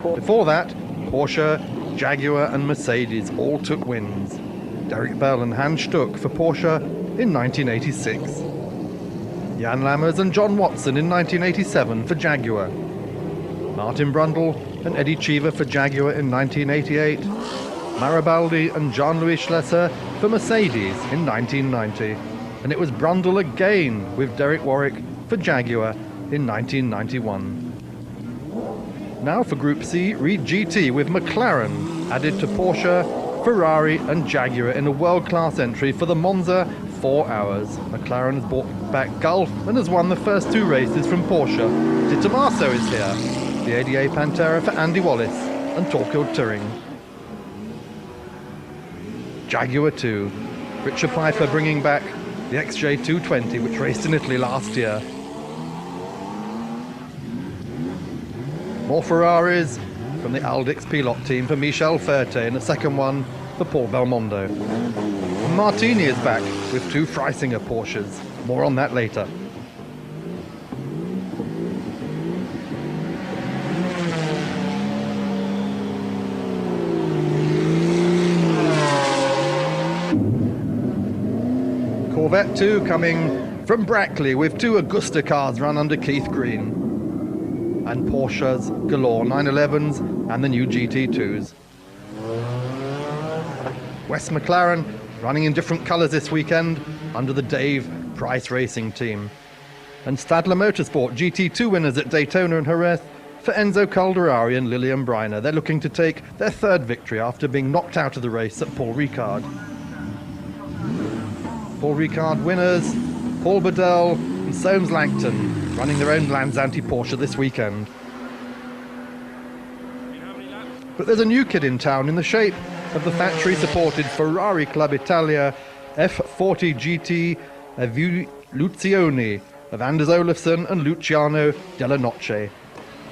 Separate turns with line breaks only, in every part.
Before that, Porsche, Jaguar and Mercedes all took wins. Derek Bell and Hans Stuck for Porsche in 1986. Jan Lammers and John Watson in 1987 for Jaguar. Martin Brundle and Eddie Cheever for Jaguar in 1988. Maribaldi and Jean-Louis Schlesser for Mercedes in 1990. And it was Brundle again with Derek Warwick for Jaguar in 1991. Now for Group C, read GT with McLaren added to Porsche, Ferrari and Jaguar in a world-class entry for the Monza 4 Hours. McLaren has brought back Gulf and has won the first 2 races from Porsche. De Tomaso is here, the ADA Pantera for Andy Wallace and Torkild Turing. Jaguar 2, Richard Piper bringing back the XJ220 which raced in Italy last year. More Ferraris from the Aldix Pilot team for Michel Ferte and a second one for Paul Belmondo. And Martini is back with 2 Freisinger Porsches. More on that later. Corvette 2 coming from Brackley with 2 Augusta cars run under Keith Green. And Porsches galore, 911s and the new GT2s. West McLaren running in different colours this weekend under the Dave Price Racing team. And Stadler Motorsport GT2 winners at Daytona and Jerez for Enzo Calderari and Lilian Briner. They're looking to take their 3rd victory after being knocked out of the race at Paul Ricard. Paul Ricard winners, Paul Bedell and Soames Langton running their own Lanzanti Porsche this weekend. But there's a new kid in town in the shape of the factory-supported Ferrari Club Italia F40 GT Evoluzione of Anders Olafsson and Luciano Della Noce.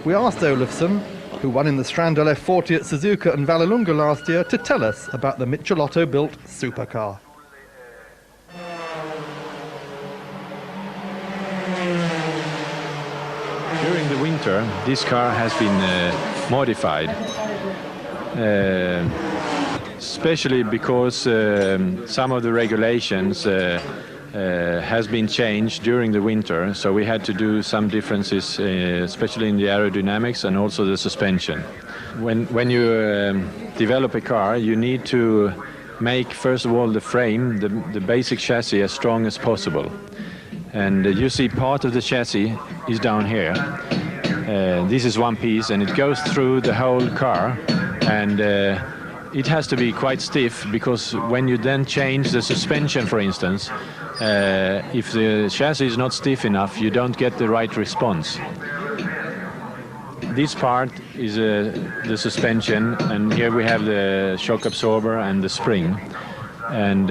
We asked Olafsson, who won in the Strandell F40 at Suzuka and Vallelunga last year, to tell us about the Michelotto-built supercar.
During the winter, this car has been modified, especially because some of the regulations has been changed during the winter, so we had to do some differences, especially in the aerodynamics and also the suspension. When you develop a car, you need to make, first of all, the frame, the basic chassis, as strong as possible. And you see part of the chassis is down here. This is one piece and it goes through the whole car, and it has to be quite stiff, because when you then change the suspension, for instance, if the chassis is not stiff enough, you don't get the right response. This part is the suspension, and here we have the shock absorber and the spring. And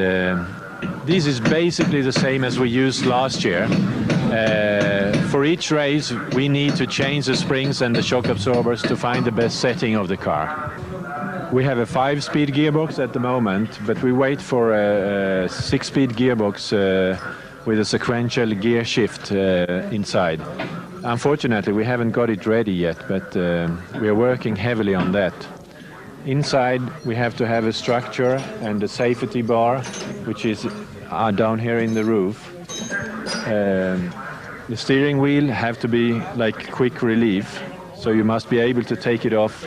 this is basically the same as we used last year. For each race we need to change the springs and the shock absorbers to find the best setting of the car. We have a 5-speed gearbox at the moment, but we wait for a 6-speed gearbox with a sequential gear shift inside. Unfortunately, we haven't got it ready yet, but we are working heavily on that. Inside we have to have a structure and a safety bar, which is down here in the roof. The steering wheel have to be like quick relief, so you must be able to take it off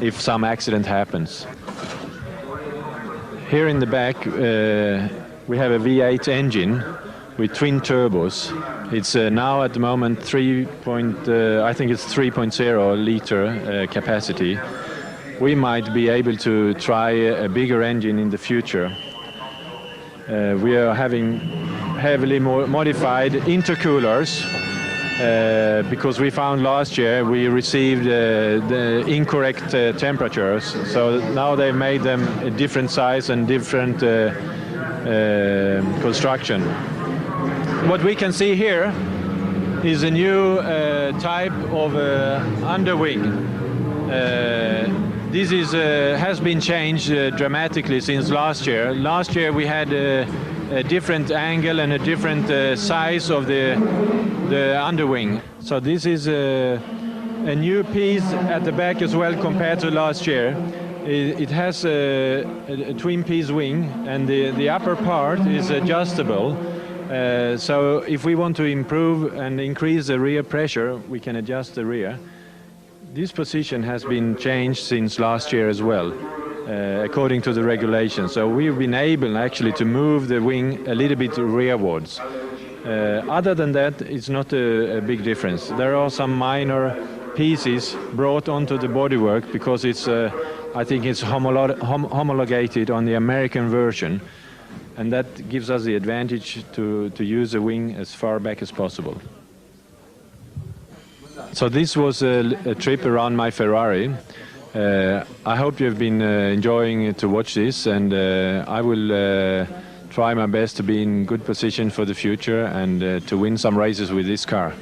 if some accident happens. Here in the back we have a V8 engine with twin turbos. It's now at the moment I think it's 3.0 liter capacity. We might be able to try a bigger engine in the future. We are having heavily modified intercoolers because we found last year we received the incorrect temperatures. So now they made them a different size and different construction. What we can see here is a new type of underwing. This has been changed dramatically since last year. Last year we had a different angle and a different size of the underwing. So this is a a new piece at the back as well compared to last year. It has a twin-piece wing, and the upper part is adjustable. So if we want to improve and increase the rear pressure, we can adjust the rear. This position has been changed since last year as well, according to the regulations. So we've been able actually to move the wing a little bit rearwards. Other than that, it's not a big difference. There are some minor pieces brought onto the bodywork because it's, I think it's homologated on the American version, and that gives us the advantage to use the wing as far back as possible. So this was a trip around my Ferrari. I hope you've been enjoying to watch this, and I will try my best to be in good position for the future and to win some races with this car.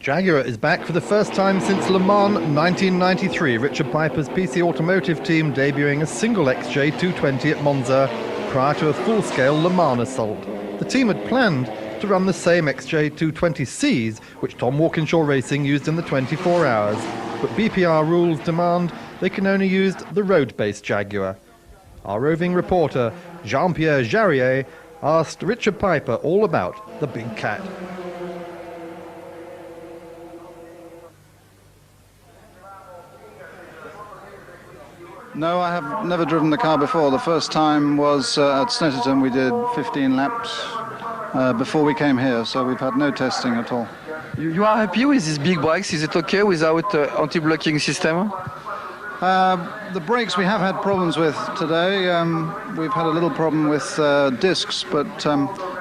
Jaguar is back for the first time since Le Mans 1993, Richard Piper's PC Automotive team debuting a single XJ220 at Monza prior to a full-scale Le Mans assault. The team had planned to run the same XJ220Cs, which Tom Walkinshaw Racing used in the 24 hours, but BPR rules demand they can only use the road-based Jaguar. Our roving reporter, Jean-Pierre Jarrier, asked Richard Piper all about the big cat.
No, I have never driven the car before. The first time was at Snetterton. We did 15 laps before we came here, so we've had no testing at all.
You are happy with these big brakes? Is it okay without anti-blocking system?
The brakes we have had problems with today. We've had a little problem with discs, but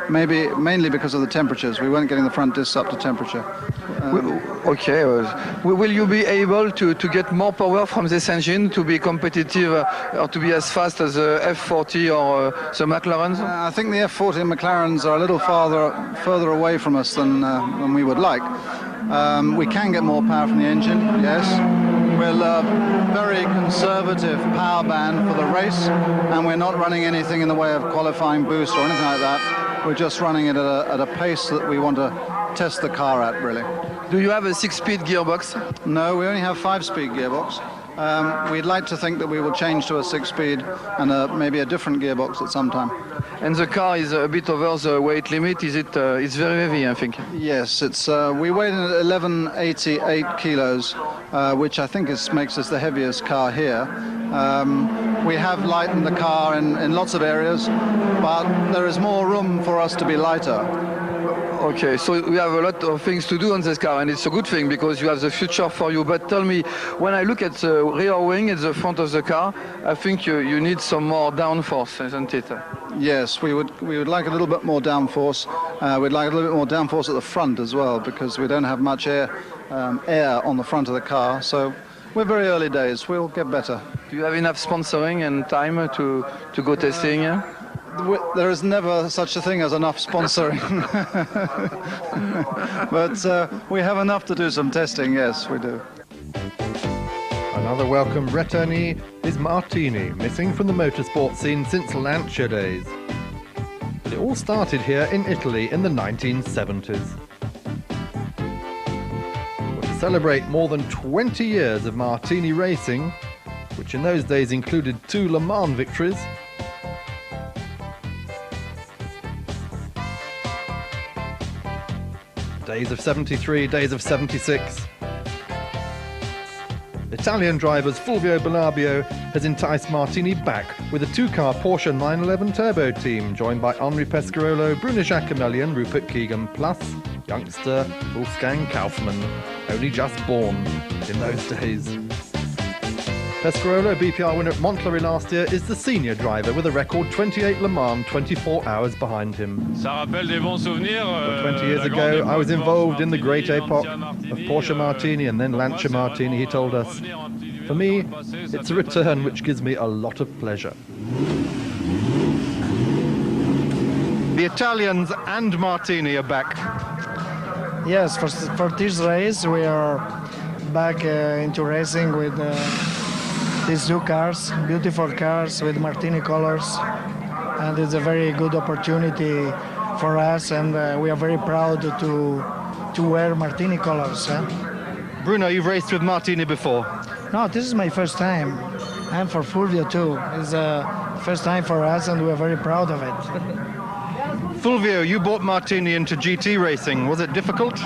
mainly because of the temperatures. We weren't getting the front discs up to temperature.
Okay. Will you be able to get more power from this engine to be competitive or to be as fast as the F40 or the McLarens?
I think the F40 and McLarens are a little further away from us than we would like. We can get more power from the engine, yes. We're a very conservative power band for the race, and we're not running anything in the way of qualifying boost or anything like that. We're just running it at a pace that we want to test the car at, really.
Do you have a 6-speed gearbox?
No, we only have 5-speed gearbox. We'd like to think that we will change to a 6-speed and maybe a different gearbox at some time.
And the car is a bit over the weight limit. Is it? It's very heavy, I think.
Yes, it's. We weighed in at 1188 kilos, which I think makes us the heaviest car here. We have lightened the car in lots of areas, but there is more room for us to be lighter.
Okay, so we have a lot of things to do on this car, and it's a good thing because you have the future for you. But tell me, when I look at the rear wing at the front of the car, I think you need some more downforce, isn't it?
Yes, we would like a little bit more downforce. We'd like a little bit more downforce at the front as well, because we don't have much air on the front of the car. So we're very early days. We'll get better.
Do you have enough sponsoring and time to go testing? Yeah?
There is never such a thing as enough sponsoring. But we have enough to do some testing, yes, we do.
Another welcome returnee is Martini, missing from the motorsport scene since Lancia days. But it all started here in Italy in the 1970s. Well, to celebrate more than 20 years of Martini racing, which in those days included 2 Le Mans victories, days of 73, days of 76. Italian drivers Fulvio Bellabio has enticed Martini back with a two-car Porsche 911 Turbo team, joined by Henri Pescarolo, Bruno Giacomelli and Rupert Keegan, plus youngster Wolfgang Kaufmann, only just born in those days. Pescarolo, BPR winner at Montclair last year, is the senior driver with a record 28 Le Mans 24 hours behind him. 20 years ago, I was involved in the great epoch of Porsche Martini and then Lancia Martini, he told us. For me, it's a return which gives me a lot of pleasure. The Italians and Martini are back.
Yes, for this race we are back into racing with these two cars, beautiful cars with Martini colors, and it's a very good opportunity for us, and we are very proud to wear Martini colors.
Bruno, you've raced with Martini before?
No, this is my first time, and for Fulvio too. It's the first time for us, and we're very proud of it.
Fulvio, you brought Martini into GT racing. Was it difficult?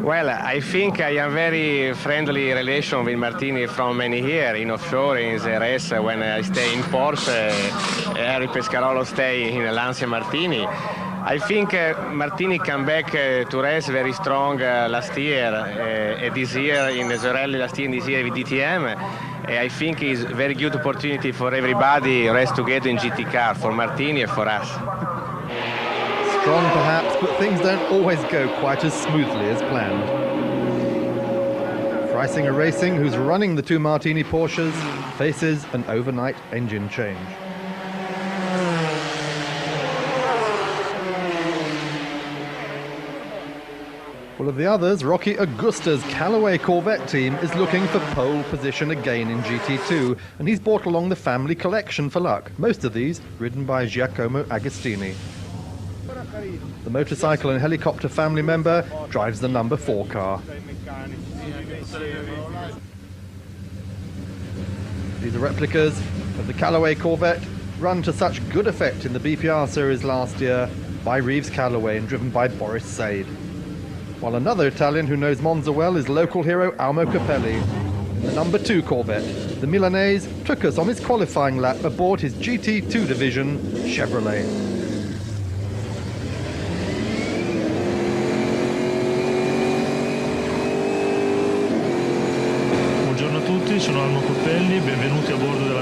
Well, I think I have very friendly relation with Martini from many years in offshore, in the race when I stay in Porsche, Henri Pescarolo stay in Lancia Martini. I think Martini came back to race very strong last year, this year in the rally last year and this year with DTM. I think it's a very good opportunity for everybody to race together in GT car, for Martini and for us.
Strong perhaps, but things don't always go quite as smoothly as planned. Freisinger Racing, who's running the two Martini Porsches, faces an overnight engine change. One of the others, Rocky Augusta's Callaway Corvette team, is looking for pole position again in GT2, and he's brought along the family collection for luck, most of these ridden by Giacomo Agostini. The motorcycle and helicopter family member drives the number 4 car. These are replicas of the Callaway Corvette, run to such good effect in the BPR series last year by Reeves Callaway and driven by Boris Said. While another Italian who knows Monza well is local hero Almo Capelli. In the number 2 Corvette, the Milanese took us on his qualifying lap aboard his GT2 division Chevrolet.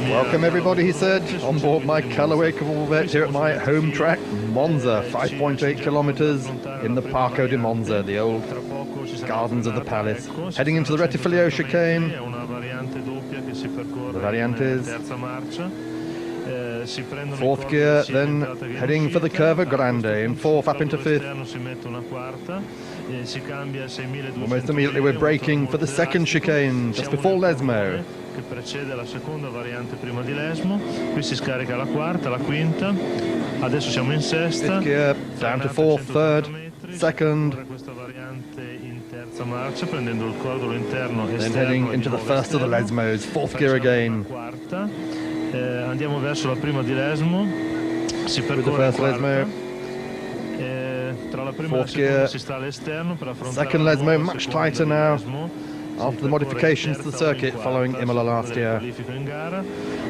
Welcome everybody, he said, on board my Callaway Corvette here at my home track, Monza, 5.8 kilometers in the Parco di Monza, the old gardens of the palace. Heading into the Rettifilio chicane, the Variantes, 4th gear, then heading for the Curva Grande, in 4th up into 5th. Almost immediately we're braking for the 2nd chicane, just before Lesmo.
Che precede la seconda variante prima di Lesmo, qui si scarica la quarta, la quinta, adesso siamo in sesta.
5th gear, down to 4th, 3rd, 2nd.
Questa variante in terza marcia, prendendo il cordolo interno esterno.
Then heading into the first of the Lesmos, 4th gear again.
Quarta, andiamo verso la prima di Lesmo, si percorre
la quarta.
Tra la prima e la seconda si sta all'esterno per affrontare
2nd Lesmo, much tighter now. After the modifications to the circuit following Imola last year.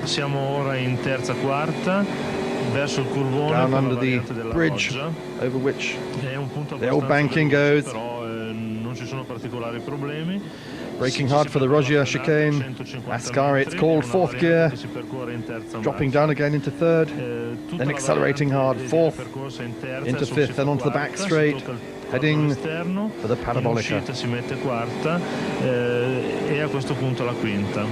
Siamo ora in terza quarta verso il curvone.
Down under the bridge over which the old banking goes.
Non ci sono particolari problemi.
Braking hard for the Roggia chicane. Ascari, it's called, 4th gear. Dropping down again into 3rd. Then accelerating hard, 4th into 5th, then onto the back straight. Heading for the Parabolica.
Si mette quarta e a questo punto la quinta.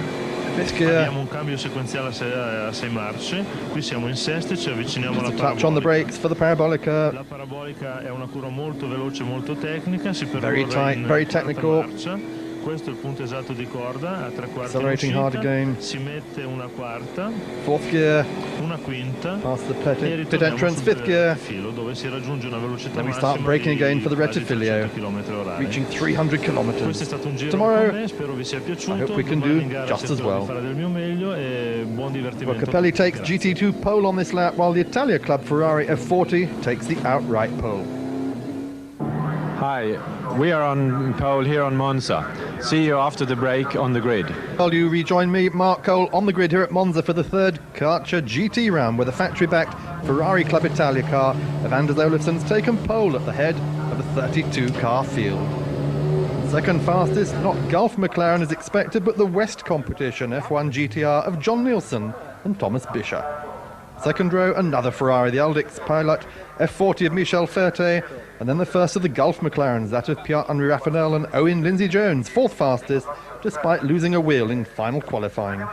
5th gear.
Abbiamo un cambio sequenziale a 6 marce. Qui siamo in sesta e ci avviciniamo alla
touch on the brakes for the Parabolica.
La Parabolica è una curva molto veloce, molto tecnica. Si
very tight, very technical.
Questo è il punto esatto di corda, a 3/4
accelerating hard again.
Si mette una quarta,
4th gear,
una quinta,
past the pit entrance, 5th gear.
Filo, dove si raggiunge una velocità
then we start braking again for the Rettifilio, reaching 300 kilometers.
Questo è stato un giro
Tomorrow,
con me, spero vi sia piaciuto.
I hope we can do just as well.
Fare del mio meglio e buon divertimento.
Well, Capelli takes GT2 pole on this lap, while the Italia Club Ferrari F40 takes the outright pole.
Hi, we are on pole here on Monza. See you after the break on the grid.
Well, you rejoin me, Mark Cole, on the grid here at Monza for the third Karcher GT round, where the factory-backed Ferrari Club Italia car of Anders Olafsson's taken pole at the head of a 32-car field. Second fastest, not Gulf McLaren as expected, but the West Competition F1 GTR of John Nielsen and Thomas Bischer. Second row, another Ferrari, the Aldix Pilot F40 of Michel Ferté, and then the first of the Gulf McLarens, that of Pierre-Henri Raffanel and Owen-Jones, fourth fastest, despite losing a wheel in final qualifying.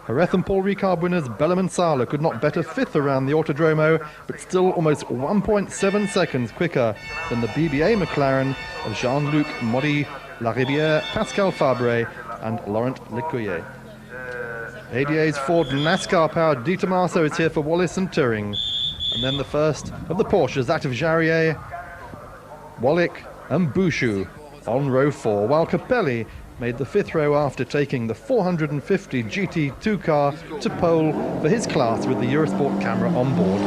Jerez and Paul Ricard winners Bellem and Sala could not better fifth around the Autodromo, but still almost 1.7 seconds quicker than the BBA McLaren of Jean-Luc Maudy, Larivière, Pascal Fabre and Laurent Lecuyer. ADA's Ford NASCAR-powered Di Tommaso is here for Wallace and Turing. And then the first of the Porsches, that of Jarier, Wallick and Bouchou on row 4, while Capelli made the fifth row after taking the 450 GT2 car to pole for his class with the Eurosport camera on board.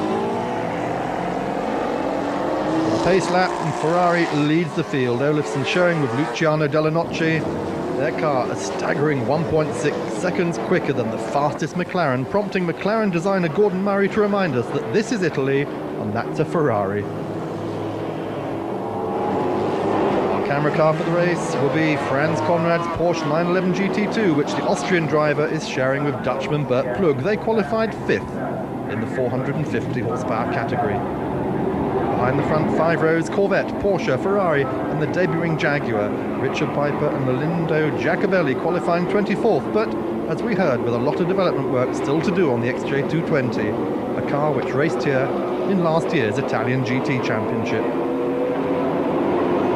The pace lap, and Ferrari leads the field. Olafsson showing with Luciano Dellanocci. Their car a staggering 1.6 seconds quicker than the fastest McLaren, prompting McLaren designer Gordon Murray to remind us that this is Italy and that's a Ferrari. Our camera car for the race will be Franz Conrad's Porsche 911 GT2, which the Austrian driver is sharing with Dutchman Bert Plug. They qualified fifth in the 450 horsepower category. Behind the front five rows, Corvette, Porsche, Ferrari and the debuting Jaguar. Richard Piper and Melindo Giacobelli qualifying 24th, but as we heard, with a lot of development work still to do on the XJ220, a car which raced here in last year's Italian GT Championship.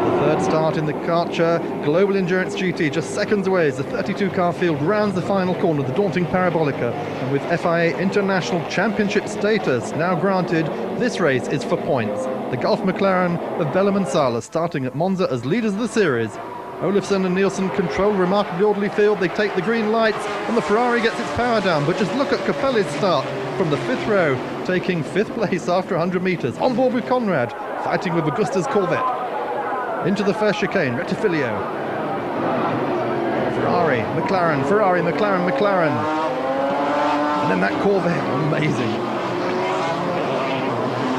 The third start in the Karcher Global Endurance GT just seconds away as the 32-car field rounds the final corner, the daunting Parabolica, and with FIA International Championship status now granted, this race is for points. The Gulf McLaren of Bellem and Sala starting at Monza as leaders of the series. Olafsson and Nielsen control a remarkably orderly field. They take the green lights and the Ferrari gets its power down, but just look at Capelli's start from the fifth row, taking fifth place after 100 metres. On board with Conrad, fighting with Augusta's Corvette. Into the first chicane, Rettifilio. Ferrari, McLaren, Ferrari, McLaren, McLaren. And then that Corvette, amazing.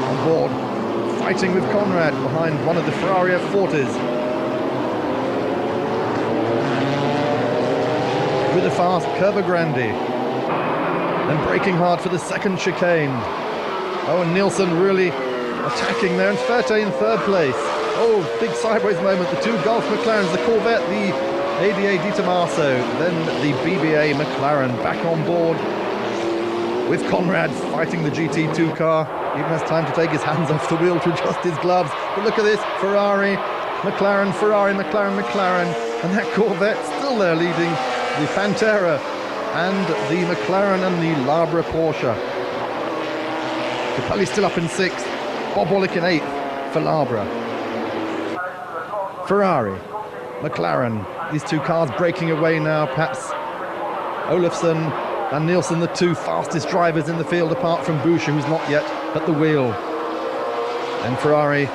On board, fighting with Conrad behind one of the Ferrari F40s. With a fast Curva Grande. And braking hard for the second chicane. Oh, and Nielsen really attacking there, and Ferté in third place. Oh, big sideways moment. The two Gulf McLarens, the Corvette, the ADA Di Tommaso, then the BBA McLaren back on board with Conrad fighting the GT2 car. Even has time to take his hands off the wheel to adjust his gloves. But look at this, Ferrari, McLaren, Ferrari, McLaren, McLaren, and that Corvette still there leading the Pantera and the McLaren and the Labra Porsche. Capelli still up in sixth, Bob Wallick in eighth for Labra. Ferrari, McLaren, these two cars breaking away now, perhaps Olafsson and Nielsen, the two fastest drivers in the field apart from Boucher, who's not yet at the wheel. And Ferrari,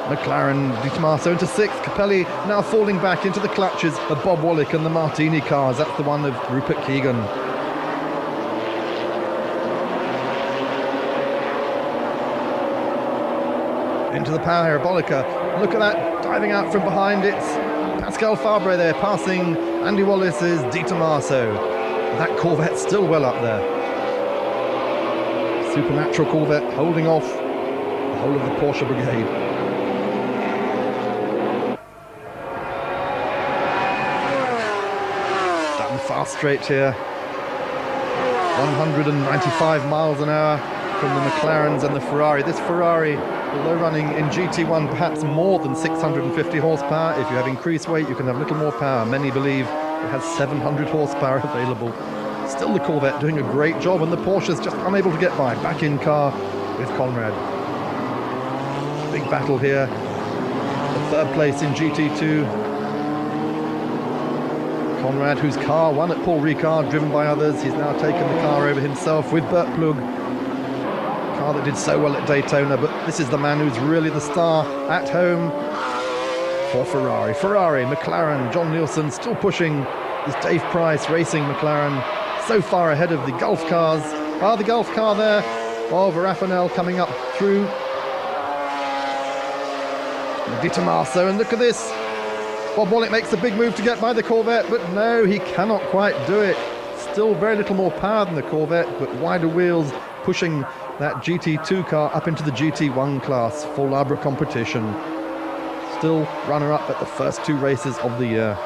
McLaren, Di Tommaso into sixth. Capelli now falling back into the clutches of Bob Wallick and the Martini cars. That's the one of Rupert Keegan. Into the Parabolica. Look at that, diving out from behind. It's Pascal Fabre there, passing Andy Wallace's Di Tommaso. That Corvette's still well up there. Supernatural Corvette holding off the whole of the Porsche brigade. Down the fast straight here. 195 miles an hour from the McLarens and the Ferrari. This Ferrari, although running in GT1 perhaps more than 650 horsepower, if you have increased weight you can have a little more power. Many believe it has 700 horsepower available. Still the Corvette doing a great job, and the Porsche's just unable to get by. Back in car with Conrad. Big battle here. The third place in GT2. Conrad, whose car won at Paul Ricard, driven by others. He's now taken the car over himself with Bert Plug. Car that did so well at Daytona, but this is the man who's really the star at home for Ferrari. Ferrari, McLaren, John Nielsen still pushing this Dave Price Racing McLaren so far ahead of the Gulf cars. The Gulf car there of Raffanel coming up through Di Tommaso, and look at this. Bob Wallach makes a big move to get by the Corvette, but no, he cannot quite do it. Still very little more power than the Corvette, but wider wheels pushing that GT2 car up into the GT1 class for Labra competition. Still runner-up at the first 2 races of the year.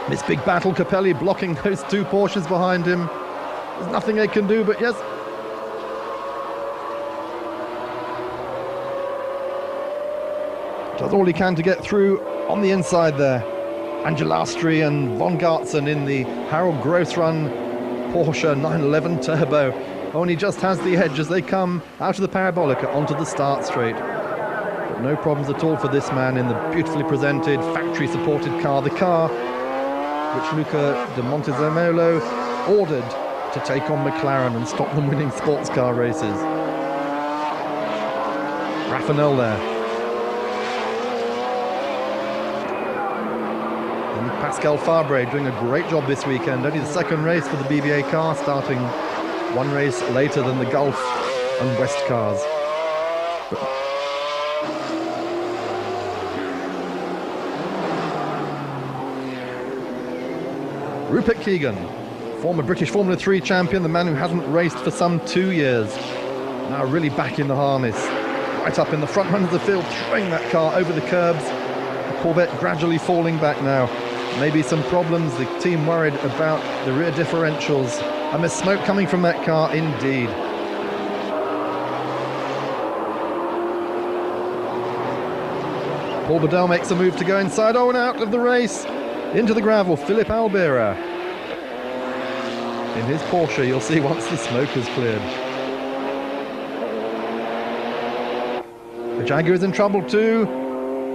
This big battle, Capelli blocking those 2 Porsches behind him. There's nothing they can do, but yes. Does all he can to get through on the inside there. Angelastri and Von Gartzen in the Harold Gross-run Porsche 911 Turbo. Only just has the edge as they come out of the Parabolica onto the start straight. But no problems at all for this man in the beautifully presented, factory-supported car. The car which Luca de Montezemolo ordered to take on McLaren and stop them winning sports car races. Raffanel there. And Pascal Fabre doing a great job this weekend. Only the second race for the BBA car, starting 1 race later than the Gulf and West cars. Rupert Keegan, former British Formula 3 champion, the man who hasn't raced for some 2 years. Now really back in the harness. Right up in the front run of the field, throwing that car over the curbs. The Corvette gradually falling back now. Maybe some problems, the team worried about the rear differentials. And there's smoke coming from that car indeed. Paul Bedell makes a move to go inside. Oh, and out of the race. Into the gravel, Philippe Albera. In his Porsche, you'll see once the smoke has cleared. The Jaguar is in trouble too.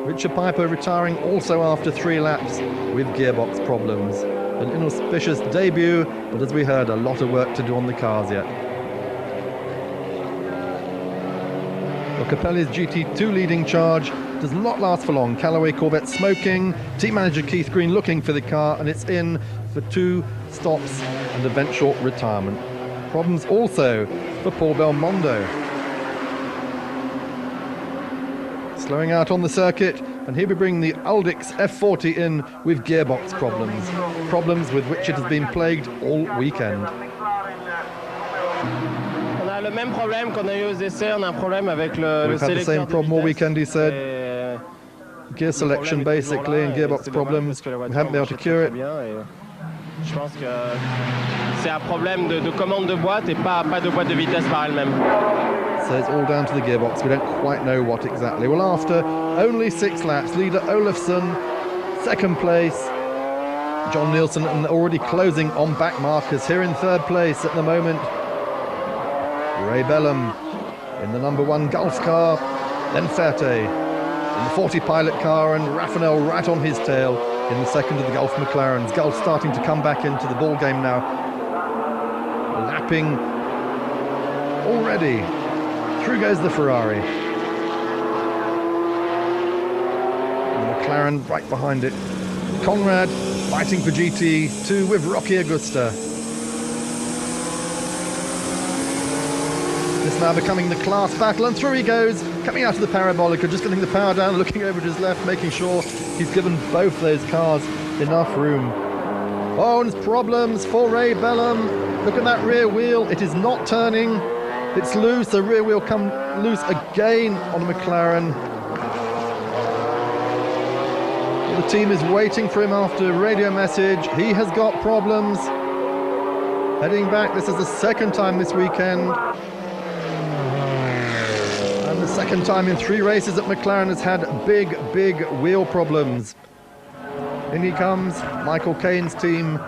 Richard Piper retiring also after 3 laps with gearbox problems. An inauspicious debut, but as we heard, a lot of work to do on the cars yet. Well, Capelli's GT2 leading charge does not last for long. Callaway Corvette smoking, team manager Keith Green looking for the car, and it's in for 2 stops and eventual retirement. Problems also for Paul Belmondo. Slowing out on the circuit, and here we bring the Aldix F40 in with gearbox problems. Problems with which it has been plagued all weekend.
Le même problème qu'on a eu aux essais, on a un problème avec le
We've had the same problem all weekend, he said. Gear selection basically and gearbox problems. We haven't been able to cure it.
Je pense que c'est un problème de commande de boîte et pas de boîte de vitesse par elle-même.
So it's all down to the gearbox. We don't quite know what exactly. Well, after only 6 laps, leader Olafsson, second place. John Nielsen and already closing on back markers here in 3rd place at the moment. Ray Bellum in the number 1 Gulf car, then Ferte in the 40 pilot car, and Raffanel right on his tail in the second of the Gulf McLarens. Gulf starting to come back into the ball game now. Lapping already. Through goes the Ferrari. And the McLaren right behind it. Conrad fighting for GT2 with Rocky Augusta. This now becoming the class battle, and through he goes, coming out of the Parabolica, just getting the power down, looking over to his left, making sure he's given both those cars enough room. Oh, and problems for Ray Bellum. Look at that rear wheel, it is not turning. It's loose, the rear wheel come loose again on McLaren. Well, the team is waiting for him after radio message. He has got problems. Heading back, this is the 2nd time this weekend. And the 2nd time in 3 races that McLaren has had big wheel problems. In he comes, Michael Caine's team.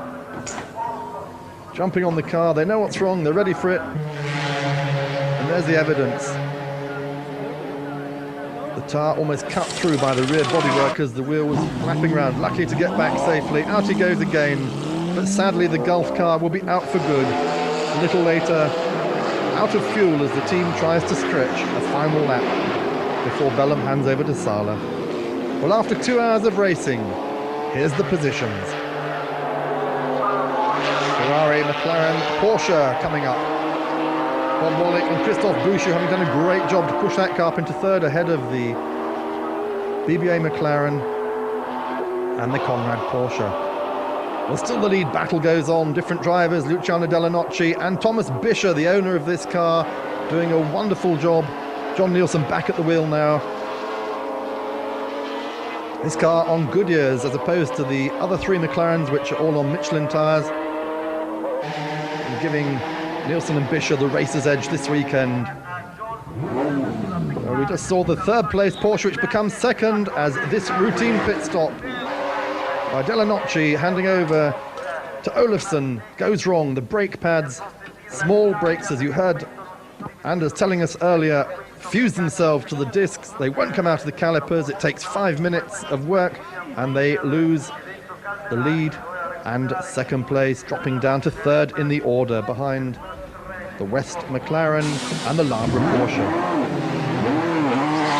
Jumping on the car, they know what's wrong, they're ready for it. And there's the evidence. The tire almost cut through by the rear bodywork as the wheel was flapping around. Lucky to get back safely. Out he goes again. But sadly the Gulf car will be out for good. A little later, out of fuel as the team tries to stretch a final lap before Bellum hands over to Sala. Well, after 2 hours of racing, here's the positions. Ferrari, McLaren, Porsche coming up. Bob Wallach and Christoph Buescher having done a great job to push that car up into third ahead of the BBA McLaren and the Conrad Porsche. Well, still the lead battle goes on. Different drivers, Luciano Dellanocci and Thomas Bischer, the owner of this car, doing a wonderful job. John Nielsen back at the wheel now. This car on Goodyears as opposed to the other 3 McLarens, which are all on Michelin tyres, and giving Nielsen and Bischer the racer's edge this weekend. Well, we just saw the third place Porsche, which becomes second as this routine pit stop by Dellanocci handing over to Olofsson goes wrong. The brake pads, small brakes, as you heard Anders telling us earlier, fuse themselves to the discs. They won't come out of the calipers. It takes 5 minutes of work and they lose the lead and second place, dropping down to third in the order behind the West McLaren and the Labre Porsche.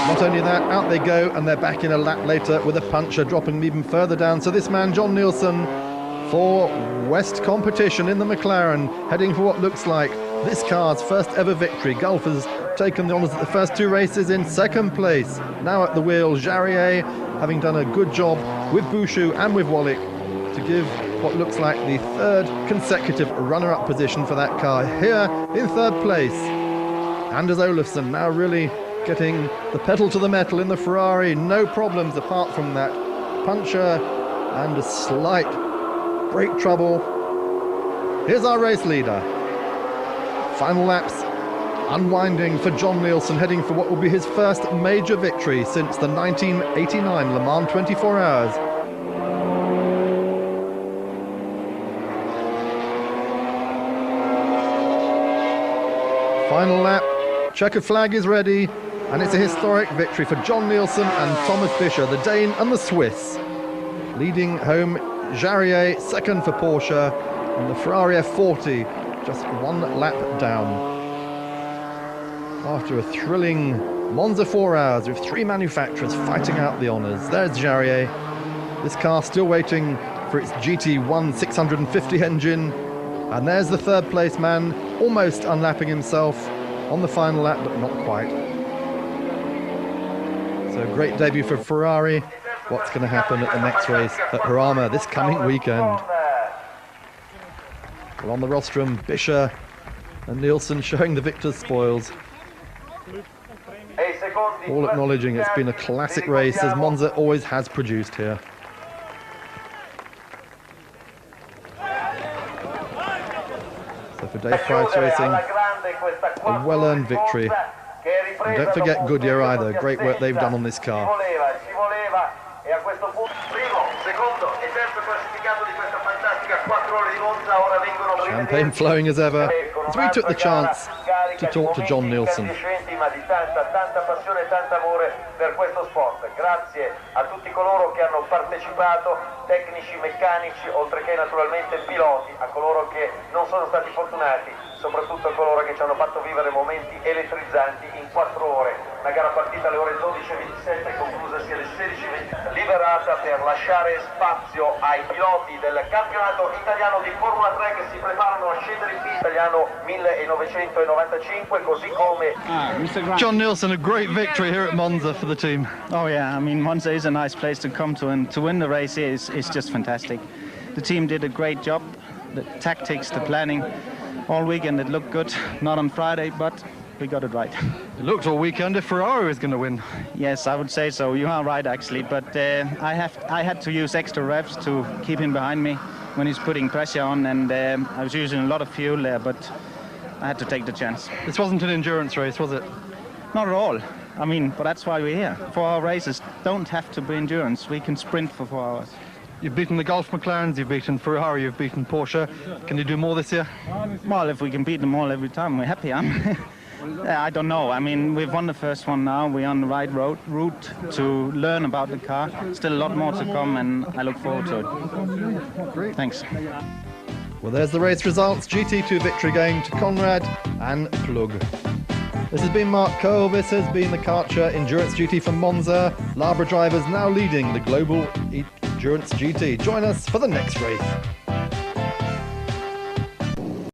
Not only that, out they go and they're back in a lap later with a puncher dropping them even further down. So this man, John Nielsen, for West competition in the McLaren, heading for what looks like this car's first ever victory. Gulf has taken the honours at the first 2 races in second place. Now at the wheel, Jarier having done a good job with Buescher and with Wallach to give what looks like the third consecutive runner-up position for that car. Here in third place, Anders Olofsson now really getting the pedal to the metal in the Ferrari. No problems apart from that puncture and a slight brake trouble. Here's our race leader. Final laps unwinding for John Nielsen, heading for what will be his first major victory since the 1989 Le Mans 24 Hours. Final lap, checkered flag is ready, and it's a historic victory for John Nielsen and Thomas Bischer, the Dane and the Swiss. Leading home Jarier, second for Porsche, and the Ferrari F40 just 1 lap down. After a thrilling Monza 4 hours with 3 manufacturers fighting out the honours. There's Jarier. This car still waiting for its GT1 650 engine. And there's the third place man, almost unlapping himself on the final lap, but not quite. So great debut for Ferrari. What's going to happen at the next race at Jarama this coming weekend? Well, on the rostrum, Bischer and Nielsen showing the victor's spoils. All acknowledging it's been a classic race, as Monza always has produced here. So for Dave Price Racing, a well-earned victory. And don't forget Goodyear either, great work they've done on this car. Champagne flowing as ever, as we took the chance to talk to John Nielsen.
Grazie a tutti coloro che hanno partecipato, tecnici, meccanici, oltre che naturalmente piloti, a coloro che non sono stati fortunati, soprattutto a coloro che ci hanno fatto vivere momenti elettrizzanti in 4 ore. Una gara partita alle ore 12:27 e conclusasi alle 16:20, liberata per lasciare spazio ai piloti del campionato italiano di Formula 3 che si preparano a scendere in pista, italiano 1995, così come
John Nielsen, a great victory here at Monza for the team.
Oh yeah, I mean Monza is a nice place to come to, and to win the race is just fantastic. The team did a great job, the tactics, the planning, all weekend it looked good, not on Friday, but we got it right.
It looked all weekend if Ferrari was going to win.
Yes, I would say so, you are right actually, but I had to use extra revs to keep him behind me when he's putting pressure on, and I was using a lot of fuel there, but I had to take the chance.
This wasn't an endurance race, was it?
Not at all. I mean, but that's why we're here. 4 hour races don't have to be endurance. We can sprint for 4 hours.
You've beaten the Gulf McLarens, you've beaten Ferrari, you've beaten Porsche. Can you do more this year?
Well, if we can beat them all every time, we're happy, huh? I don't know. I mean, we've won the first one now. We're on the right route to learn about the car. Still a lot more to come, and I look forward to it. Great. Thanks.
Well, there's the race results. GT2 victory going to Conrad and Plug. This has been Mark Cole. This has been the Karcher Endurance GT from Monza. Labra drivers now leading the global Endurance GT. Join us for the next race.